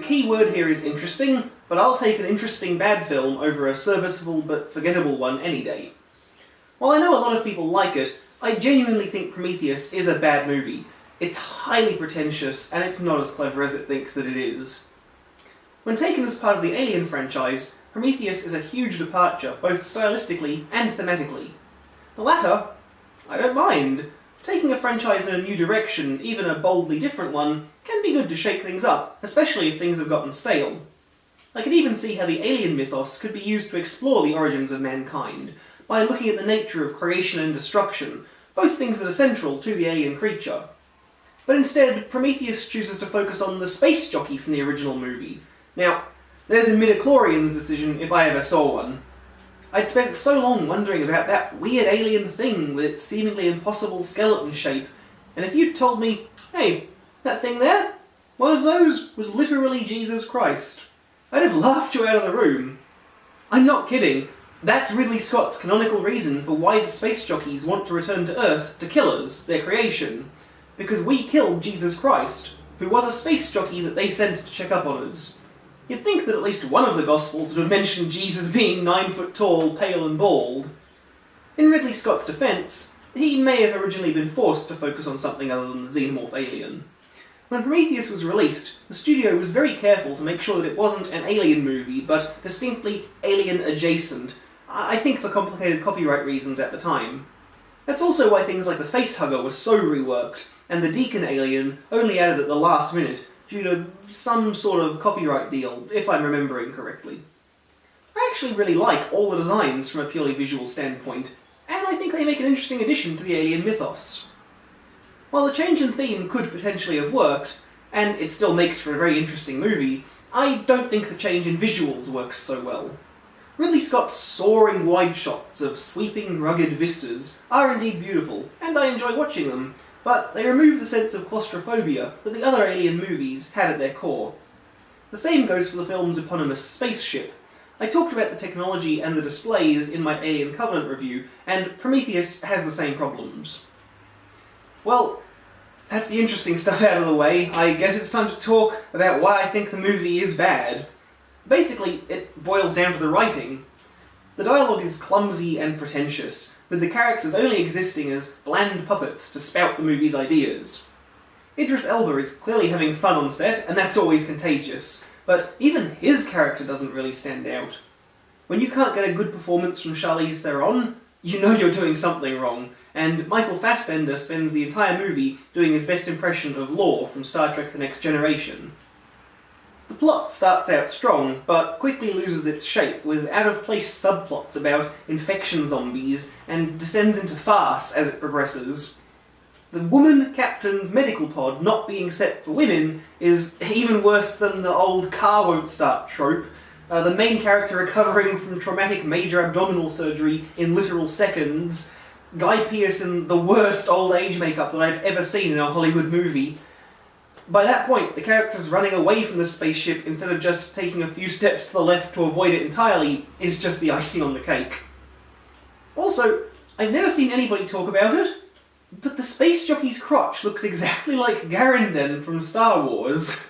key word here is interesting, but I'll take an interesting bad film over a serviceable but forgettable one any day. While I know a lot of people like it, I genuinely think Prometheus is a bad movie. It's highly pretentious, and it's not as clever as it thinks that it is. When taken as part of the Alien franchise, Prometheus is a huge departure, both stylistically and thematically. The latter, I don't mind. Taking a franchise in a new direction, even a boldly different one, can be good to shake things up, especially if things have gotten stale. I could even see how the alien mythos could be used to explore the origins of mankind, by looking at the nature of creation and destruction, both things that are central to the alien creature. But instead, Prometheus chooses to focus on the space jockey from the original movie. Now, there's a midichlorian's decision if I ever saw one. I'd spent so long wondering about that weird alien thing with its seemingly impossible skeleton shape, and if you'd told me, hey, that thing there, one of those was literally Jesus Christ, I'd have laughed you out of the room. I'm not kidding. That's Ridley Scott's canonical reason for why the space jockeys want to return to Earth to kill us, their creation. Because we killed Jesus Christ, who was a space jockey that they sent to check up on us. You'd think that at least one of the Gospels would have mentioned Jesus being 9 foot tall, pale and bald. In Ridley Scott's defence, he may have originally been forced to focus on something other than the xenomorph alien. When Prometheus was released, the studio was very careful to make sure that it wasn't an alien movie, but distinctly alien-adjacent, I think for complicated copyright reasons at the time. That's also why things like the facehugger was so reworked, and the Deacon alien only added at the last minute, due to some sort of copyright deal, if I'm remembering correctly. I actually really like all the designs from a purely visual standpoint, and I think they make an interesting addition to the alien mythos. While the change in theme could potentially have worked, and it still makes for a very interesting movie, I don't think the change in visuals works so well. Ridley Scott's soaring wide shots of sweeping, rugged vistas are indeed beautiful, and I enjoy watching them, but they remove the sense of claustrophobia that the other Alien movies had at their core. The same goes for the film's eponymous spaceship. I talked about the technology and the displays in my Alien Covenant review, and Prometheus has the same problems. Well, that's the interesting stuff out of the way. I guess it's time to talk about why I think the movie is bad. Basically, it boils down to the writing. The dialogue is clumsy and pretentious, with the characters only existing as bland puppets to spout the movie's ideas. Idris Elba is clearly having fun on set, and that's always contagious, but even his character doesn't really stand out. When you can't get a good performance from Charlize Theron, you know you're doing something wrong, and Michael Fassbender spends the entire movie doing his best impression of Lore from Star Trek The Next Generation. The plot starts out strong, but quickly loses its shape, with out-of-place subplots about infection zombies, and descends into farce as it progresses. The woman captain's medical pod not being set for women is even worse than the old car won't start trope, the main character recovering from traumatic major abdominal surgery in literal seconds, Guy Pearce in the worst old age makeup that I've ever seen in a Hollywood movie. By that point, the characters running away from the spaceship instead of just taking a few steps to the left to avoid it entirely is just the icing on the cake. Also, I've never seen anybody talk about it, but the space jockey's crotch looks exactly like Garanden from Star Wars.